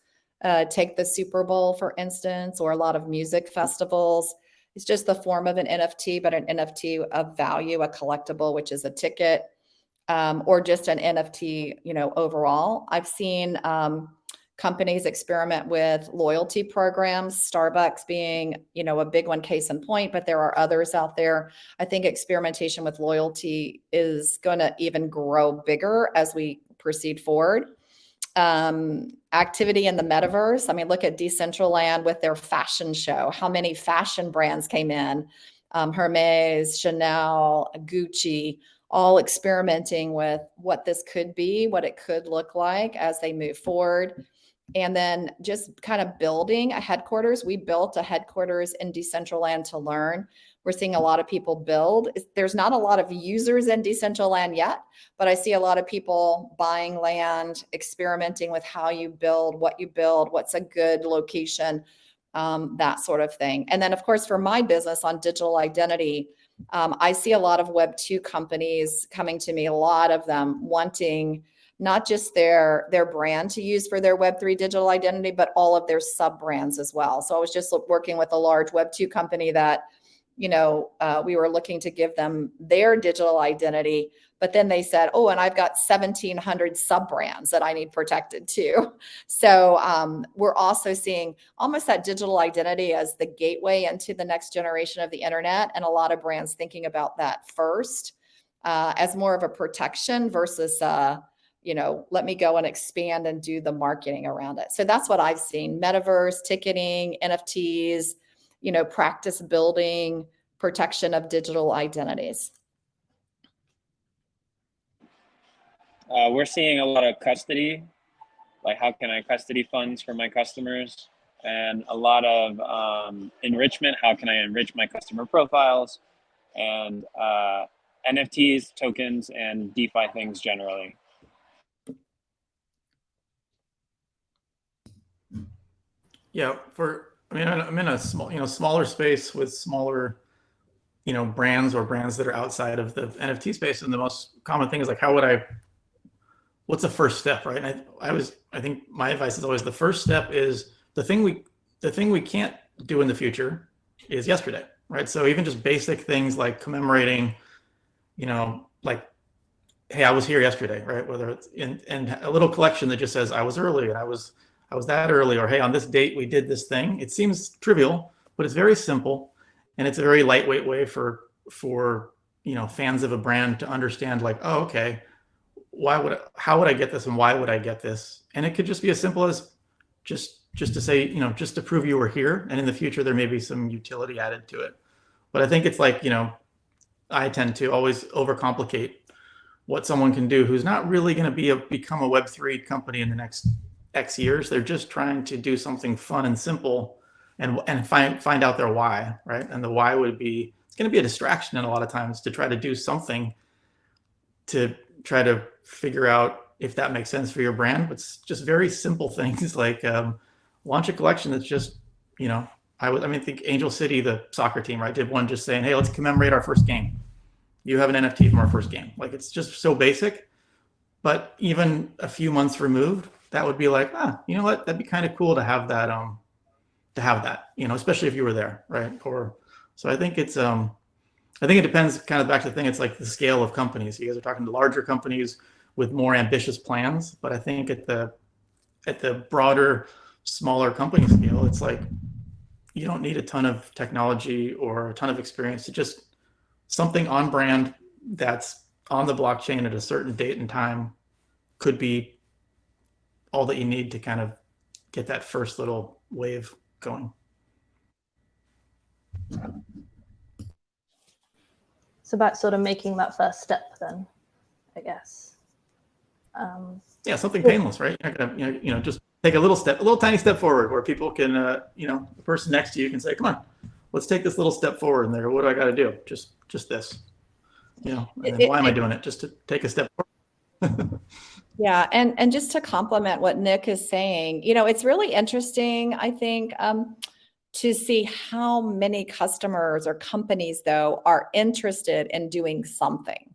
Speaker 5: Take the Super Bowl, for instance, or a lot of music festivals. It's just the form of an NFT, but an NFT of value, a collectible, which is a ticket, or just an NFT, you know, overall. I've seen companies experiment with loyalty programs, Starbucks being, you know, a big one, case in point, but there are others out there. I think experimentation with loyalty is going to even grow bigger as we proceed forward. Activity in the metaverse. I mean, look at Decentraland with their fashion show. How many fashion brands came in? Hermes, Chanel, Gucci, all experimenting with what this could be, what it could look like as they move forward. And then just kind of building a headquarters. We built a headquarters in Decentraland to learn. We're seeing a lot of people build. There's not a lot of users in Decentraland yet, but I see a lot of people buying land, experimenting with how you build, what's a good location, that sort of thing. And then, of course, for my business on digital identity, I see a lot of Web2 companies coming to me, a lot of them wanting not just their brand to use for their Web3 digital identity, but all of their sub brands as well. So I was just working with a large Web2 company that, you know, we were looking to give them their digital identity, but then they said, oh, and I've got 1,700 sub brands that I need protected too. So we're also seeing almost that digital identity as the gateway into the next generation of the internet. And a lot of brands thinking about that first as more of a protection versus you know, let me go and expand and do the marketing around it. So that's what I've seen: metaverse, ticketing, NFTs, you know, practice building, protection of digital identities.
Speaker 2: We're seeing a lot of custody, like how can I custody funds for my customers, and a lot of enrichment. How can I enrich my customer profiles, and NFTs, tokens, and DeFi things generally.
Speaker 4: Yeah, I'm in a smaller space with smaller, brands or brands that are outside of the NFT space. And the most common thing is like, what's the first step, right? And I think my advice is always the first step is the thing we can't do in the future is yesterday, right? So even just basic things like commemorating, like, hey, I was here yesterday, right? Whether it's in a little collection that just says I was early and I was that early, or hey, on this date we did this thing. It seems trivial, but it's very simple, and it's a very lightweight way for fans of a brand to understand, like, oh, okay, how would I get this and why would I get this? And it could just be as simple as just to say, you know, just to prove you were here, and in the future there may be some utility added to it. But I think it's like, you know, I tend to always overcomplicate what someone can do who's not really going to become a Web3 company in the next X years. They're just trying to do something fun and simple and find out their why, right? And the why would be, it's going to be a distraction in a lot of times to try to do something to try to figure out if that makes sense for your brand. But it's just very simple things like launch a collection that's just, you know, I think Angel City, the soccer team, right, did one just saying, hey, let's commemorate our first game. You have an NFT from our first game. Like, it's just so basic. But even a few months removed, that would be like, you know what, that'd be kind of cool to have that, you know, especially if you were there, right? Or so I think it's I think it depends, kind of back to the thing, it's like the scale of companies. You guys are talking to larger companies with more ambitious plans, but I think at the broader, smaller company scale, it's like you don't need a ton of technology or a ton of experience to just something on brand that's on the blockchain at a certain date and time could be all that you need to kind of get that first little wave going.
Speaker 1: It's about sort of making that first step then, I guess.
Speaker 4: Yeah, something painless, right? You're not gonna, you know, just take a little tiny step forward where people can, you know, the person next to you can say, come on, let's take this little step forward. And they're, what do I got to do? Just this, you know, and then why am I doing it? Just to take a step forward.
Speaker 5: Yeah, and just to complement what Nick is saying, you know, it's really interesting, I think, to see how many customers or companies, though, are interested in doing something.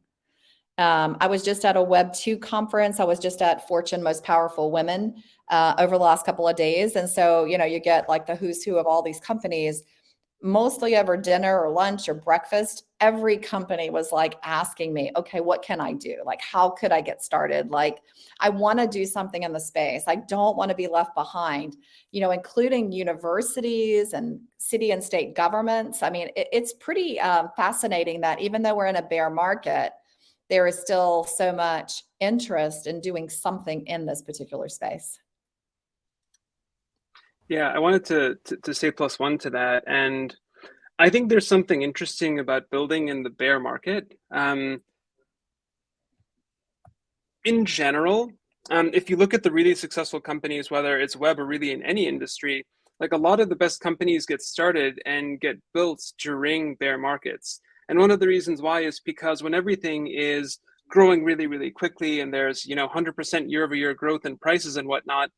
Speaker 5: I was just at a Web2 conference. I was just at Fortune Most Powerful Women over the last couple of days. And so, you know, you get like the who's who of all these companies, mostly over dinner or lunch or breakfast. Every company was like asking me, okay, what can I do? Like, how could I get started? Like, I want to do something in the space. I don't want to be left behind, you know, including universities and city and state governments. I mean, it's pretty fascinating that even though we're in a bear market, there is still so much interest in doing something in this particular space.
Speaker 3: Yeah, I wanted to say plus one to that. And I think there's something interesting about building in the bear market. In general, if you look at the really successful companies, whether it's web or really in any industry, like a lot of the best companies get started and get built during bear markets. And one of the reasons why is because when everything is growing really, really quickly and there's, you know, 100% year-over-year growth in prices and whatnot,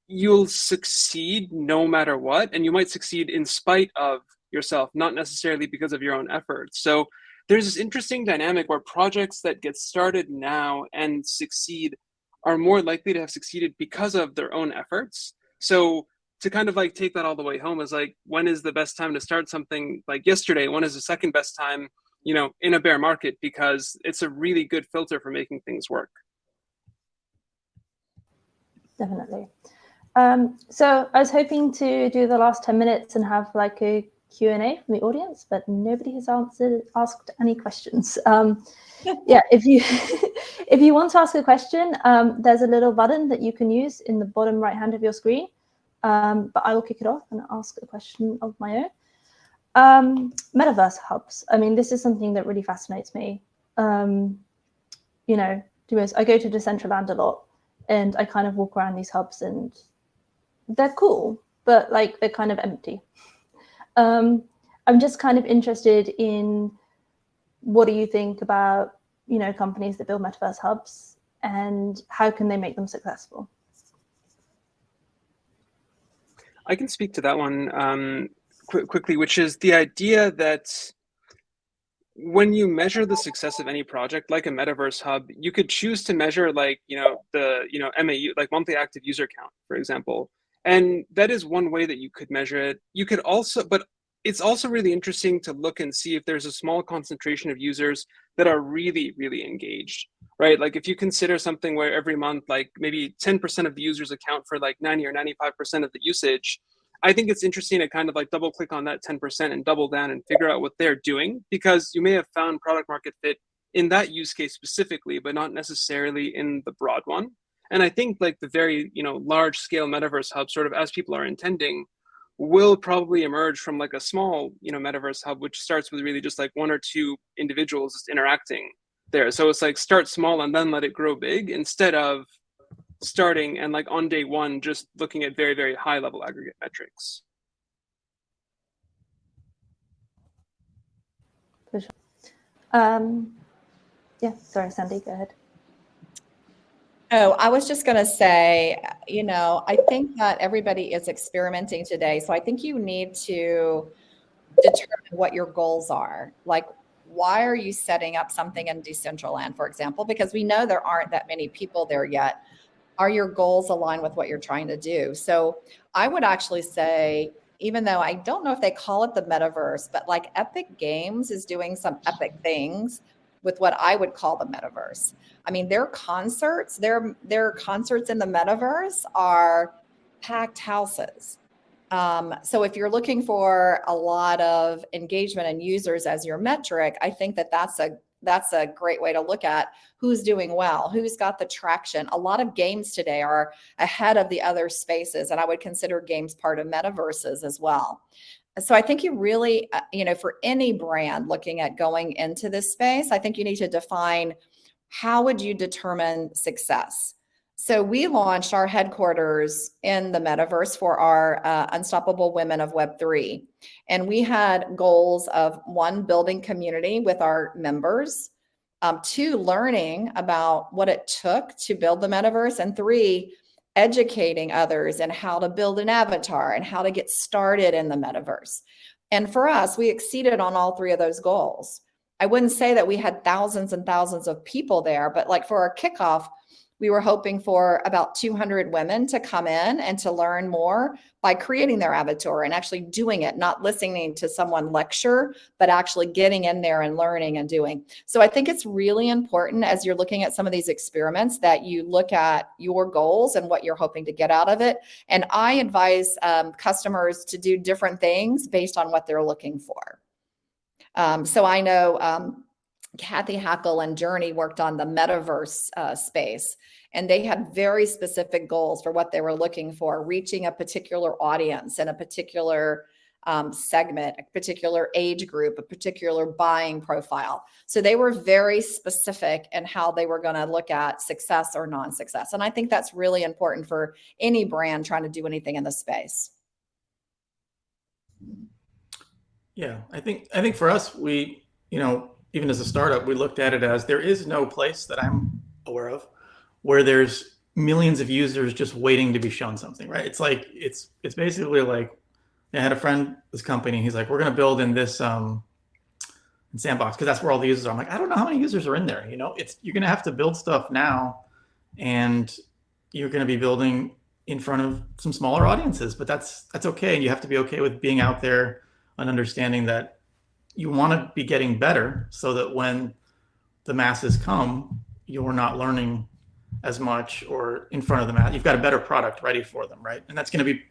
Speaker 3: you'll succeed no matter what, and you might succeed in spite of yourself, not necessarily because of your own efforts. So there's this interesting dynamic where projects that get started now and succeed are more likely to have succeeded because of their own efforts. So to kind of like take that all the way home is like, when is the best time to start something? Like yesterday, when is the second best time, you know, in a bear market? Because it's a really good filter for making things work.
Speaker 1: Definitely. So I was hoping to do the last 10 minutes and have like a Q&A from the audience, but nobody has asked any questions. Yeah, if you want to ask a question, there's a little button that you can use in the bottom right hand of your screen. But I will kick it off and ask a question of my own. Metaverse hubs. I mean, this is something that really fascinates me. You know, to be honest, I go to Decentraland a lot, and I kind of walk around these hubs, and they're cool, but like they're kind of empty. I'm just kind of interested in, what do you think about, you know, companies that build metaverse hubs, and how can they make them successful?
Speaker 3: I can speak to that one quickly, which is the idea that when you measure the success of any project, like a metaverse hub, you could choose to measure like, you know, the, you know, MAU, like monthly active user count, for example. And that is one way that you could measure it. You could also, but it's also really interesting to look and see if there's a small concentration of users that are really, really engaged, right? Like if you consider something where every month, like maybe 10% of the users account for like 90 or 95% of the usage, I think it's interesting to kind of like double click on that 10% and double down and figure out what they're doing, because you may have found product market fit in that use case specifically, but not necessarily in the broad one. And I think like the very, large scale metaverse hub, sort of as people are intending, will probably emerge from like a small, metaverse hub, which starts with really just like one or two individuals just interacting there. So it's like start small and then let it grow big, instead of starting and like on day one, just looking at very, very high level aggregate metrics.
Speaker 1: For sure. Yeah, sorry, Sandy, go ahead.
Speaker 5: Oh, I was just going to say, I think that everybody is experimenting today. So I think you need to determine what your goals are. Like, why are you setting up something in Decentraland, for example? Because we know there aren't that many people there yet. Are your goals aligned with what you're trying to do? So I would actually say, even though I don't know if they call it the metaverse, but like Epic Games is doing some epic things with what I would call the metaverse. I mean, their concerts in the metaverse are packed houses. So if you're looking for a lot of engagement and users as your metric, I think that that's a great way to look at who's doing well, who's got the traction. A lot of games today are ahead of the other spaces, and I would consider games part of metaverses as well. So I think you really, for any brand looking at going into this space, I think you need to define, how would you determine success? So we launched our headquarters in the metaverse for our Unstoppable Women of Web3. And we had goals of 1, building community with our members, 2, learning about what it took to build the metaverse, and 3, educating others and how to build an avatar and how to get started in the metaverse. And for us, we exceeded on all 3 of those goals. I wouldn't say that we had thousands and thousands of people there, but like for our kickoff, we were hoping for about 200 women to come in and to learn more by creating their avatar and actually doing it, not listening to someone lecture, but actually getting in there and learning and doing. So I think it's really important, as you're looking at some of these experiments, that you look at your goals and what you're hoping to get out of it. And I advise customers to do different things based on what they're looking for. So I know Kathy Hackle and Journey worked on the metaverse space, and they had very specific goals for what they were looking for, reaching a particular audience and a particular segment, a particular age group, a particular buying profile. So they were very specific in how they were going to look at success or non-success. And I think that's really important for any brand trying to do anything in the space.
Speaker 4: Yeah, I think for us, we, even as a startup, we looked at it as, there is no place that I'm aware of where there's millions of users just waiting to be shown something, right? It's like, it's basically like, I had a friend, this company, he's like, we're going to build in this in Sandbox, because that's where all the users are. I'm like, I don't know how many users are in there. You're going to have to build stuff now, and you're going to be building in front of some smaller audiences, but that's okay. And you have to be okay with being out there and understanding that you want to be getting better, so that when the masses come, you're not learning as much, or in front of the mass, you've got a better product ready for them, right? And that's going to be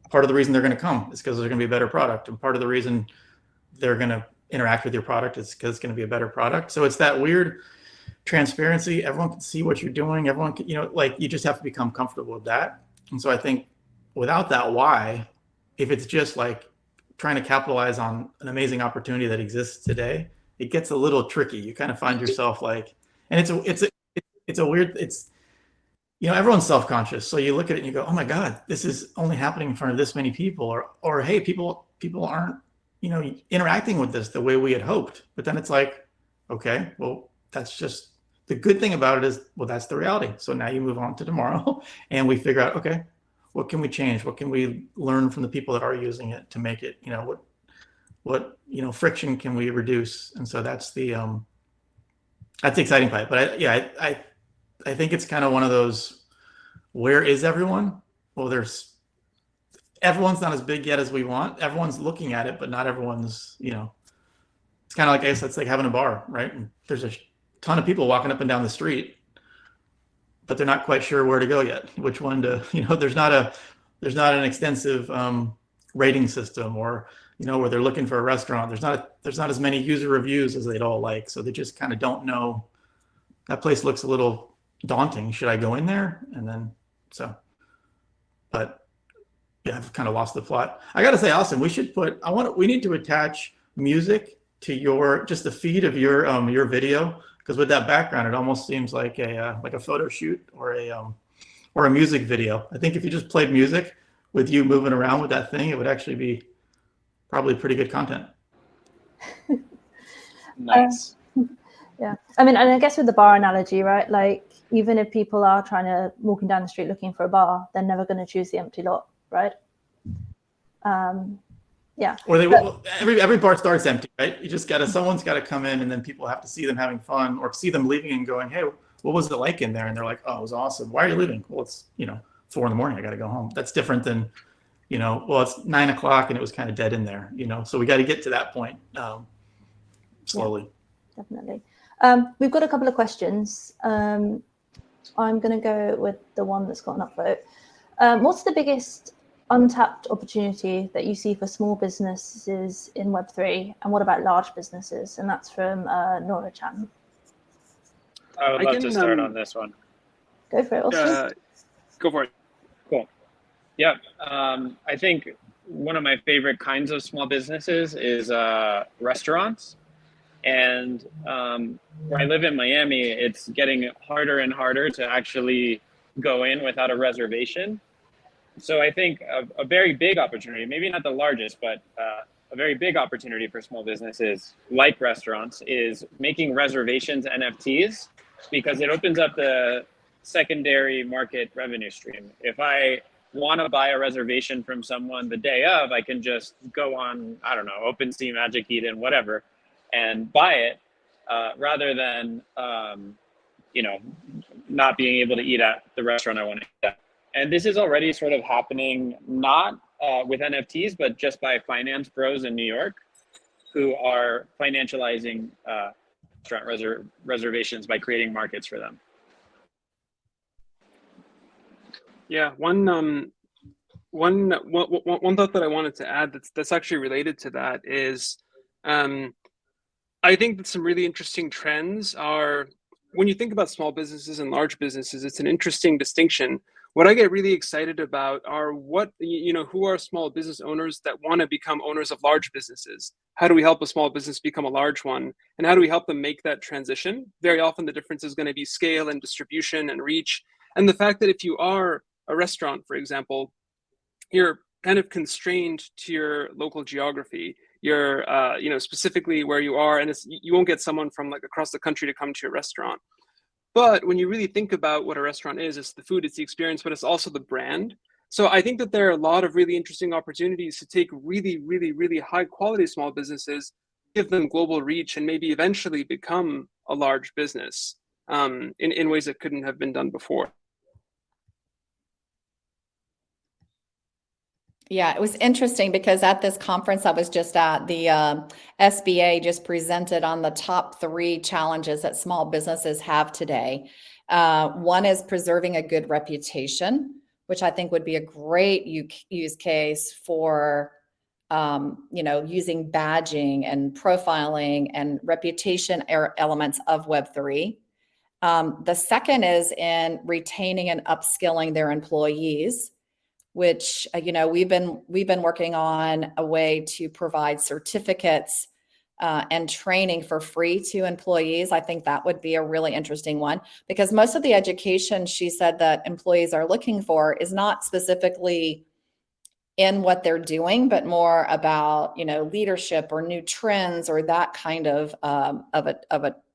Speaker 4: part of the reason they're going to come, is because there's going to be a better product. And part of the reason they're going to interact with your product is because it's going to be a better product. So it's that weird transparency. Everyone can see what you're doing. Everyone can, you just have to become comfortable with that. And so I think without that why, if it's just like trying to capitalize on an amazing opportunity that exists today, it gets a little tricky. You kind of find yourself like, and it's a weird, everyone's self-conscious. So you look at it and you go, oh my God, this is only happening in front of this many people, or hey, people aren't, interacting with this the way we had hoped. But then it's like, okay, well, that's just, the good thing about it is, well, that's the reality. So now you move on to tomorrow and we figure out, okay, what can we change? What can we learn from the people that are using it to make it, what friction can we reduce? And so that's the exciting part. But I think it's kind of one of those, where is everyone? Well, everyone's not as big yet as we want. Everyone's looking at it, but not everyone's, it's kind of like, I guess that's like having a bar, right? And there's a ton of people walking up and down the street, but they're not quite sure where to go yet, which one to, there's not an extensive rating system, or where they're looking for a restaurant. There's not as many user reviews as they'd all like. So they just kind of don't know. That place looks a little daunting. Should I go in there? And then, but yeah, I've kind of lost the plot. I got to say, Auston, we need to attach music to just the feed of your video, because with that background, it almost seems like a photo shoot or a music video. I think if you just played music with you moving around with that thing, it would actually be probably pretty good content.
Speaker 2: Nice.
Speaker 1: Yeah, I mean, and I guess with the bar analogy, right? Like, even if people are walking down the street looking for a bar, they're never going to choose the empty lot, right? Yeah.
Speaker 4: Or every bar starts empty, right? Someone's got to come in, and then people have to see them having fun, or see them leaving and going, "Hey, what was it like in there?" And they're like, "Oh, it was awesome. Why are you leaving?" "Well, it's 4 a.m. I got to go home." That's different than, well, it's 9 o'clock and it was kind of dead in there, So we got to get to that point slowly.
Speaker 1: Yeah, definitely. We've got a couple of questions. I'm going to go with the one that's got an upvote. What's the biggest untapped opportunity that you see for small businesses in Web3, and what about large businesses? And that's from Nora Chan.
Speaker 2: I would love to start on this one.
Speaker 1: Go for it, Auston.
Speaker 3: Go for it.
Speaker 2: Cool. Yeah. I think one of my favorite kinds of small businesses is restaurants. And where I live in Miami, it's getting harder and harder to actually go in without a reservation. So I think a very big opportunity, maybe not the largest, but a very big opportunity for small businesses like restaurants is making reservations NFTs, because it opens up the secondary market revenue stream. If I want to buy a reservation from someone the day of, I can just go on, I don't know, OpenSea, Magic Eden, whatever, and buy it, rather than, not being able to eat at the restaurant I want to eat at. And this is already sort of happening, not with NFTs, but just by finance pros in New York who are financializing restaurant reservations by creating markets for them.
Speaker 3: Yeah, one thought that I wanted to add that's actually related to that is, I think that some really interesting trends are, when you think about small businesses and large businesses, it's an interesting distinction. What I get really excited about are who are small business owners that want to become owners of large businesses? How do we help a small business become a large one? And how do we help them make that transition? Very often the difference is going to be scale and distribution and reach. And the fact that if you are a restaurant, for example, you're kind of constrained to your local geography. You're, specifically where you are, and you won't get someone from like across the country to come to your restaurant. But when you really think about what a restaurant is, it's the food, it's the experience, but it's also the brand. So I think that there are a lot of really interesting opportunities to take really, really, really high quality small businesses, give them global reach, and maybe eventually become a large business in ways that couldn't have been done before.
Speaker 5: Yeah, it was interesting because at this conference I was just at, the SBA just presented on the top 3 challenges that small businesses have today. One is preserving a good reputation, which I think would be a great use case for, using badging and profiling and reputation elements of Web3. The second is in retaining and upskilling their employees, which, we've been working on a way to provide certificates and training for free to employees. I think that would be a really interesting one, because most of the education she said that employees are looking for is not specifically in what they're doing, but more about, leadership or new trends or that kind of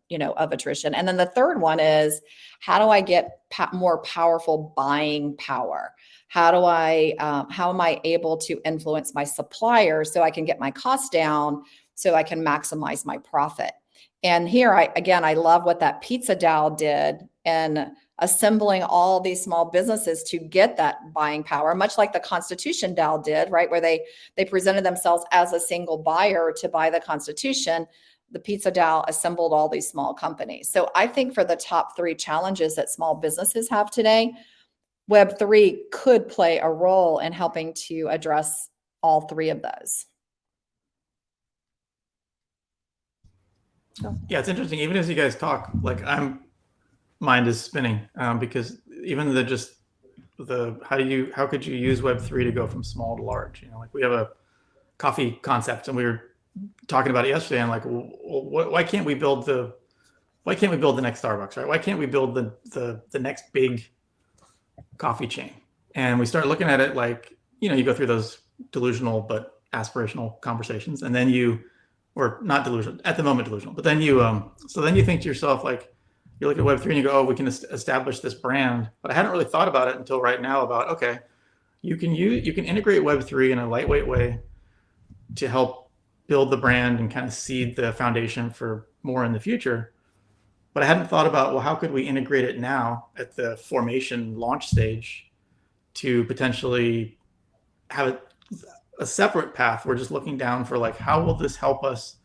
Speaker 5: attrition. And then the third one is, how do I get more powerful buying power? How am I able to influence my suppliers so I can get my costs down, so I can maximize my profit? And here, I love what that pizza DAO did in assembling all these small businesses to get that buying power, much like the Constitution DAO did, right? Where they presented themselves as a single buyer to buy the Constitution. The pizza DAO assembled all these small companies. So I think for the top 3 challenges that small businesses have today, Web3 could play a role in helping to address all 3 of those.
Speaker 4: Yeah, it's interesting. Even as you guys talk, like mind is spinning because even how could you use Web3 to go from small to large? You know, like we have a coffee concept, and we were talking about it yesterday. And like, why can't we build the next Starbucks, right? Why can't we build the next big coffee chain? And we start looking at it like, you know, you go through those delusional but aspirational conversations, and then or not delusional at the moment, delusional, but then so then you think to yourself, like, you look at Web3 and you go, oh, we can establish this brand. But I hadn't really thought about it until right now about, okay, you can integrate Web3 in a lightweight way to help build the brand and kind of seed the foundation for more in the future. But I hadn't thought about, well, how could we integrate it now at the formation launch stage to potentially have a separate path? We're just looking down for like, how will this help us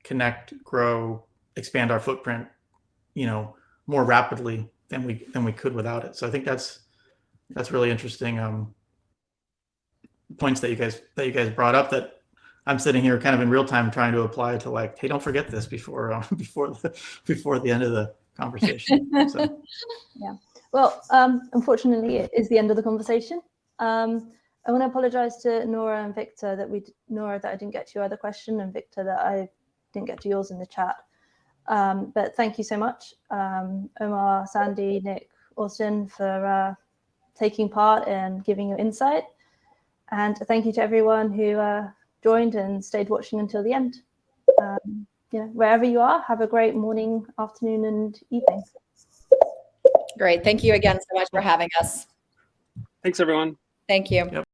Speaker 4: connect, grow, expand our footprint, you know, more rapidly than we could without it. So I think that's really interesting points that you guys brought up that I'm sitting here kind of in real time trying to apply to, like, hey, don't forget this before the end of the conversation. So.
Speaker 1: Yeah. Well, unfortunately, it is the end of the conversation. I want to apologize to Nora and Victor Nora, that I didn't get to your other question, and Victor, that I didn't get to yours in the chat. But thank you so much, Omar, Sandy, Nick, Auston, for taking part and giving your insight. And thank you to everyone who joined and stayed watching until the end. You know, wherever you are, have a great morning, afternoon, and evening.
Speaker 5: Great. Thank you again so much for having us.
Speaker 3: Thanks, everyone.
Speaker 5: Thank you.
Speaker 4: Yep.